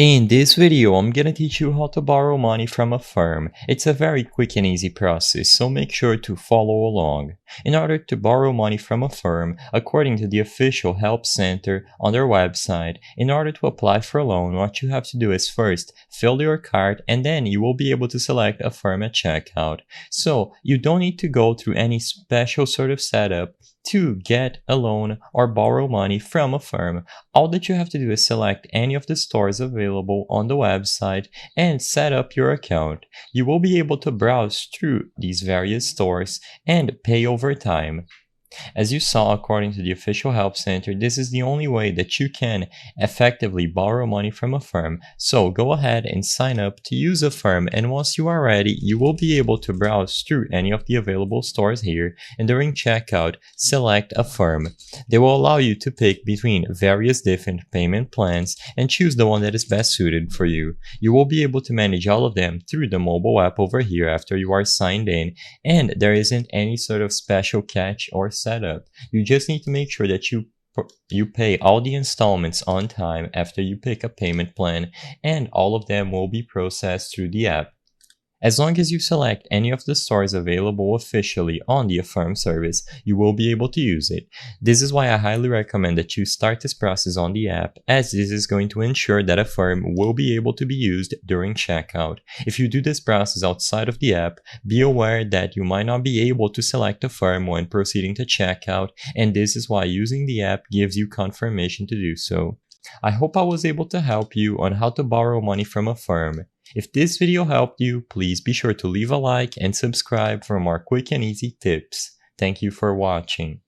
In this video, I'm gonna teach you how to borrow money from Affirm. It's a very quick and easy process, so make sure to follow along. In order to borrow money from Affirm, according to the official help center on their website, in order to apply for a loan, what you have to do is first fill your card and then you will be able to select Affirm at checkout. So you don't need to go through any special sort of setup to get a loan or borrow money from Affirm. All that you have to do is select any of the stores available on the website and set up your account. You will be able to browse through these various stores and pay over time. As you saw, according to the official help center, this is the only way that you can effectively borrow money from Affirm. So go ahead and sign up to use Affirm, and once you are ready, you will be able to browse through any of the available stores here, and during checkout, select Affirm. They will allow you to pick between various different payment plans and choose the one that is best suited for you. You will be able to manage all of them through the mobile app over here after you are signed in, and there isn't any sort of special catch or setup. You just need to make sure that you pay all the installments on time after you pick a payment plan, and all of them will be processed through the app. As long as you select any of the stores available officially on the Affirm service, you will be able to use it. This is why I highly recommend that you start this process on the app, as this is going to ensure that Affirm will be able to be used during checkout. If you do this process outside of the app, be aware that you might not be able to select Affirm when proceeding to checkout, and this is why using the app gives you confirmation to do so. I hope I was able to help you on how to borrow money from Affirm. If this video helped you, please be sure to leave a like and subscribe for more quick and easy tips. Thank you for watching.